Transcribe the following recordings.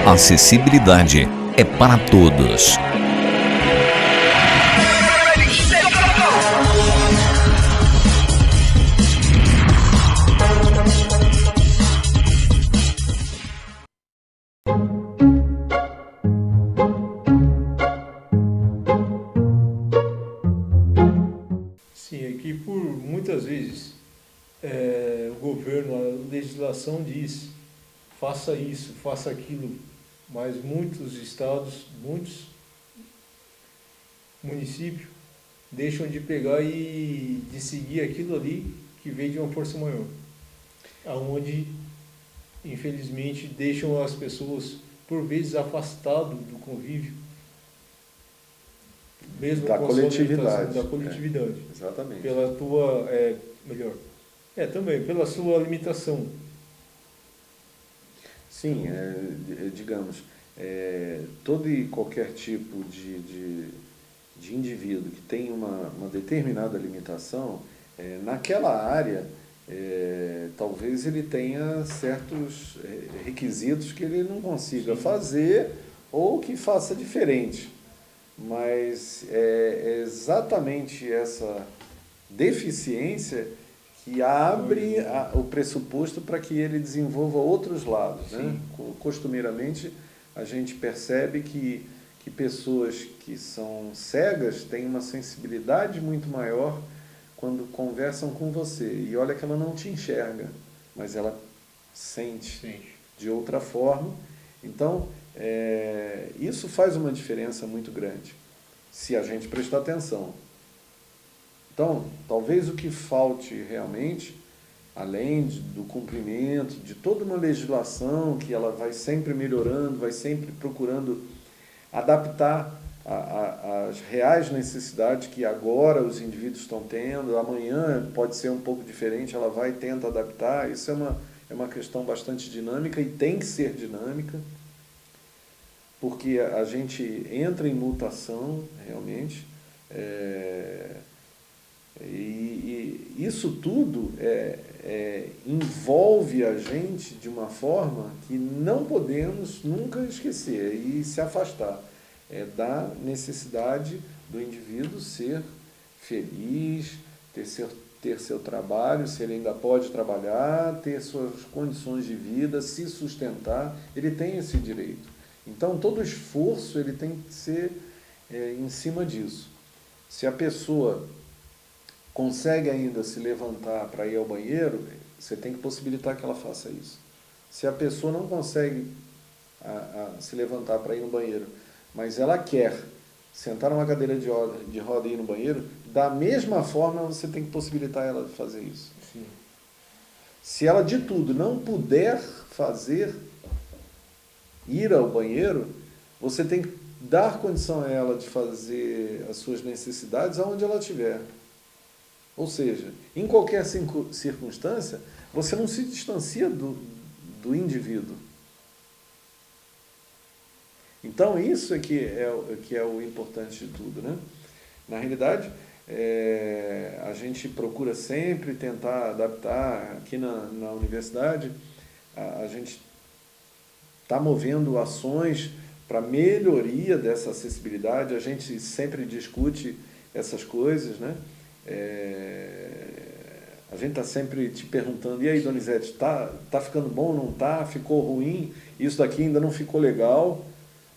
Acessibilidade é para todos. Sim, é que por muitas vezes o governo, a legislação diz faça isso, faça aquilo, mas muitos estados, muitos municípios deixam de pegar e de seguir aquilo ali que vem de uma força maior, aonde infelizmente deixam as pessoas por vezes afastadas do convívio, mesmo da com coletividade. da coletividade. Exatamente. Pela tua, também, pela sua limitação. Sim, digamos, todo e qualquer tipo de indivíduo que tem uma determinada limitação, naquela área, talvez ele tenha certos requisitos que ele não consiga fazer ou que faça diferente. Mas é exatamente essa deficiência que abre o pressuposto para que ele desenvolva outros lados. Né? Costumeiramente, a gente percebe que pessoas que são cegas têm uma sensibilidade muito maior quando conversam com você. E olha que ela não te enxerga, mas ela sente de outra forma. Então, isso faz uma diferença muito grande, se a gente prestar atenção. Então, talvez o que falte realmente, além do cumprimento, de toda uma legislação que ela vai sempre melhorando, vai sempre procurando adaptar às reais necessidades que agora os indivíduos estão tendo, amanhã pode ser um pouco diferente, ela vai e tenta adaptar. Isso é uma questão bastante dinâmica e tem que ser dinâmica, porque a gente entra em mutação, realmente, e isso tudo envolve a gente de uma forma que não podemos nunca esquecer e se afastar. Da necessidade do indivíduo ser feliz, ter seu trabalho, se ele ainda pode trabalhar, ter suas condições de vida, se sustentar, ele tem esse direito. Então, todo esforço ele tem que ser em cima disso. Se a pessoa consegue ainda se levantar para ir ao banheiro, você tem que possibilitar que ela faça isso. Se a pessoa não consegue se levantar para ir no banheiro, mas ela quer sentar numa cadeira de roda e ir no banheiro, da mesma forma você tem que possibilitar ela de fazer isso. Sim. Se ela de tudo não puder ir ao banheiro, você tem que dar condição a ela de fazer as suas necessidades aonde ela estiver. Ou seja, em qualquer circunstância, você não se distancia do indivíduo. Então, isso que é o importante de tudo, né? Na realidade, a gente procura sempre tentar adaptar. Aqui na universidade, a gente está movendo ações para melhoria dessa acessibilidade. A gente sempre discute essas coisas, né? A gente está sempre te perguntando, e aí, Donizete, tá ficando bom, não tá? Ficou ruim? Isso daqui ainda não ficou legal?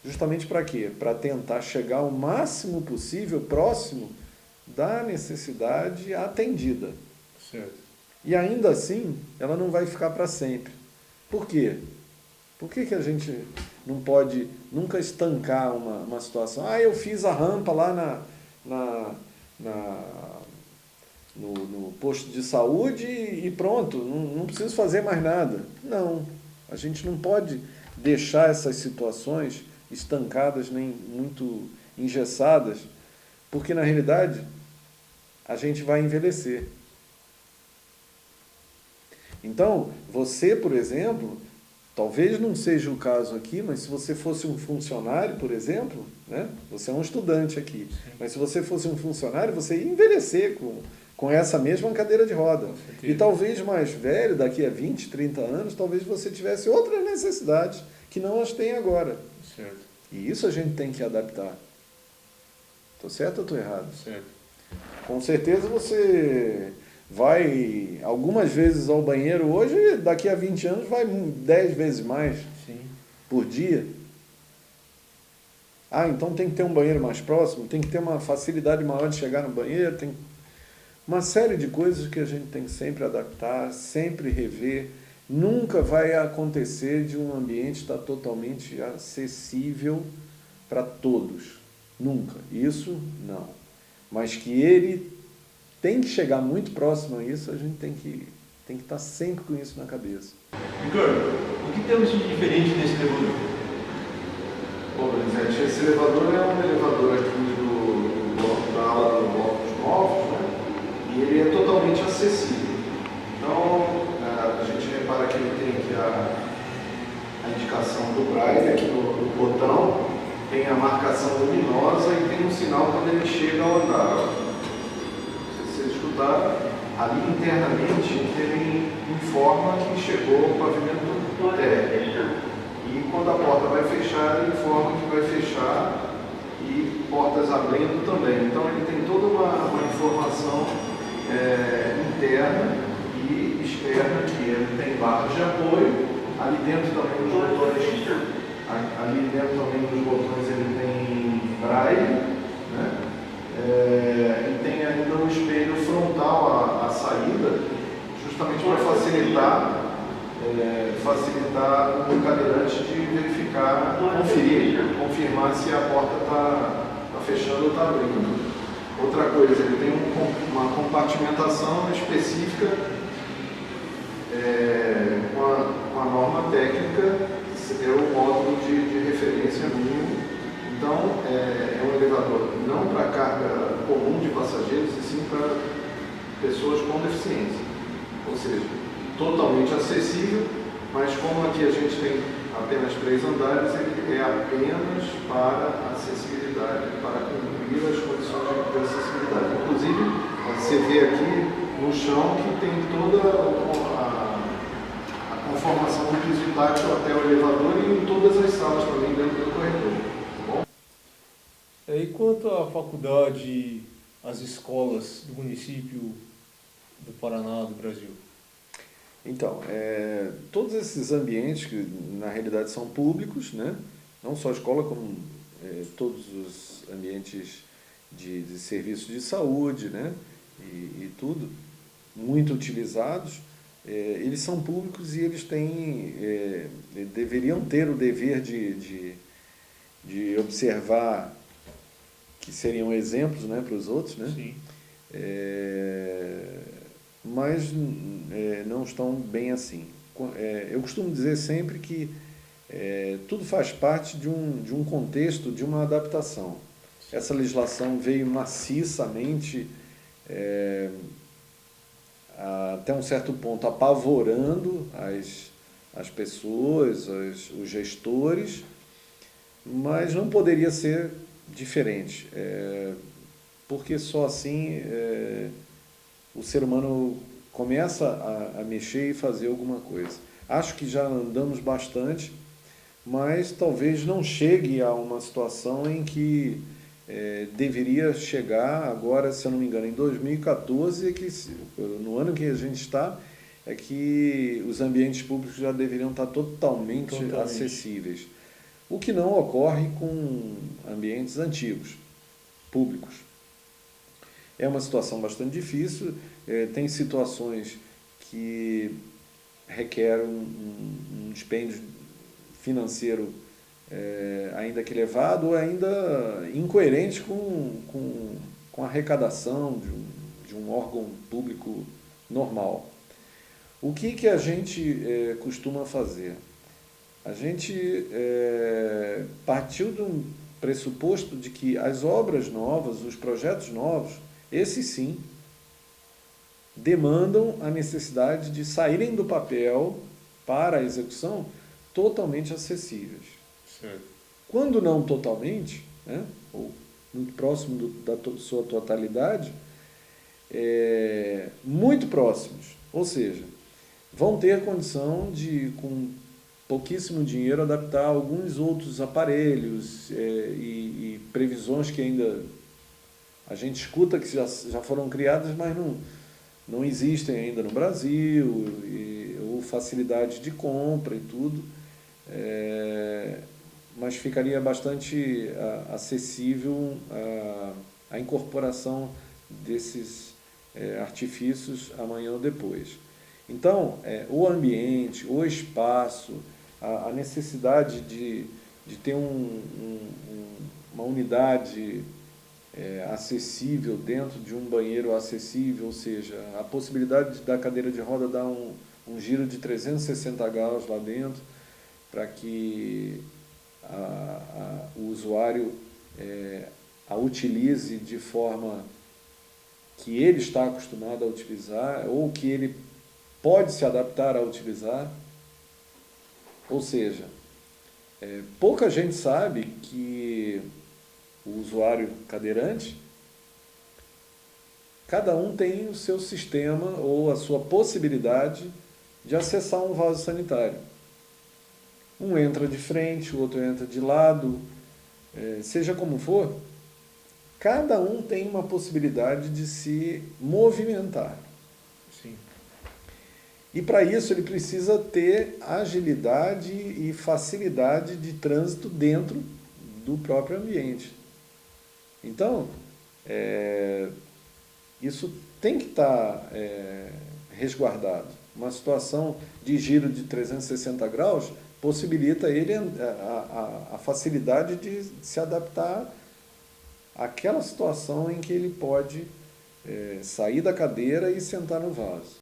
Justamente para quê? Para tentar chegar o máximo possível próximo da necessidade atendida. Certo. E ainda assim, ela não vai ficar para sempre. Por quê? Por que a gente não pode nunca estancar uma situação? Eu fiz a rampa lá no posto de saúde e pronto, não preciso fazer mais nada. Não, a gente não pode deixar essas situações estancadas nem muito engessadas, porque na realidade a gente vai envelhecer. Então, você, por exemplo, talvez não seja o caso aqui, mas se você fosse um funcionário, por exemplo, né? Você é um estudante aqui, mas se você fosse um funcionário, você ia envelhecer com essa mesma cadeira de roda. E talvez mais velho, daqui a 20, 30 anos, talvez você tivesse outras necessidades que não as têm agora. Certo. E isso a gente tem que adaptar. Estou certo ou estou errado? Certo. Com certeza você vai algumas vezes ao banheiro hoje, daqui a 20 anos vai 10 vezes mais Sim. por dia. Ah, então tem que ter um banheiro mais próximo, tem que ter uma facilidade maior de chegar no banheiro, tem uma série de coisas que a gente tem que sempre adaptar, sempre rever. Nunca vai acontecer de um ambiente estar totalmente acessível para todos. Nunca. Isso, não. Mas que ele tem que chegar muito próximo a isso, a gente tem que estar sempre com isso na cabeça. Ricardo, o que temos de diferente nesse elevador? Bom, Donizete, esse elevador é um elevador aqui do bloco da ala do bloco dos novos, né? E ele é totalmente acessível. Então, a gente repara que ele tem aqui a indicação do braille aqui no botão, tem a marcação luminosa e tem um sinal quando ele chega ao andar. Se vocês escutaram, ali internamente ele informa que chegou ao pavimento térreo. E quando a porta vai fechar, ele informa que vai fechar e portas abrindo também. Então ele tem toda uma informação interna e externa, que ele tem barras de apoio, ali dentro também dos botões, ali dentro também dos botões ele tem braille, né? E tem ainda um espelho frontal à saída, justamente para facilitar o cadeirante de verificar, confirmar se a porta está fechando ou está abrindo. Outra coisa, ele tem uma compartimentação específica com a norma técnica, é o módulo de referência mínimo. Então, é um elevador não para carga comum de passageiros, e sim para pessoas com deficiência. Ou seja, totalmente acessível, mas como aqui a gente tem apenas 3 andares, ele é apenas para acessibilidade, para cumprir as condições de acessibilidade. Inclusive, você vê aqui no chão que tem toda a conformação do piso tátil até o elevador e em todas as salas também dentro do corredor. Tá bom? E quanto à faculdade, as escolas do município do Paraná, do Brasil? Então, todos esses ambientes que na realidade são públicos, né? Não só a escola, como todos os ambientes de serviço de saúde, né? E tudo, muito utilizados, eles são públicos e eles têm, deveriam ter o dever de observar, que seriam exemplos, né, para os outros, né? Sim. Mas não estão bem assim. Eu costumo dizer sempre que tudo faz parte de um contexto, de uma adaptação. Essa legislação veio maciçamente, até um certo ponto, apavorando as pessoas, os gestores, mas não poderia ser diferente, porque só assim o ser humano começa a mexer e fazer alguma coisa. Acho que já andamos bastante, mas talvez não chegue a uma situação em que deveria chegar agora, se eu não me engano, em 2014, no ano que a gente está, é que os ambientes públicos já deveriam estar totalmente acessíveis. O que não ocorre com ambientes antigos, públicos. É uma situação bastante difícil, tem situações que requerem um dispêndio financeiro ainda que elevado, ou ainda incoerente com a arrecadação de um órgão público normal. O que a gente costuma fazer? A gente partiu de um pressuposto de que as obras novas, os projetos novos, esses sim, demandam a necessidade de saírem do papel para a execução totalmente acessíveis. Certo. Quando não totalmente, né, ou muito próximo da sua totalidade, muito próximos. Ou seja, vão ter condição de, com pouquíssimo dinheiro, adaptar alguns outros aparelhos e previsões que ainda a gente escuta que já foram criadas, mas não existem ainda no Brasil, ou facilidade de compra e tudo, mas ficaria bastante acessível a incorporação desses artifícios amanhã ou depois. Então, o ambiente, o espaço, a necessidade de ter uma unidade acessível dentro de um banheiro acessível, ou seja, a possibilidade da cadeira de roda dar um giro de 360 graus lá dentro, para que o usuário a utilize de forma que ele está acostumado a utilizar, ou que ele pode se adaptar a utilizar. Ou seja, pouca gente sabe que o usuário cadeirante, cada um tem o seu sistema ou a sua possibilidade de acessar um vaso sanitário. Um entra de frente, o outro entra de lado, seja como for, cada um tem uma possibilidade de se movimentar. Sim. E para isso ele precisa ter agilidade e facilidade de trânsito dentro do próprio ambiente. Então, isso tem que estar resguardado. Uma situação de giro de 360 graus possibilita ele a facilidade de se adaptar àquela situação em que ele pode sair da cadeira e sentar no vaso.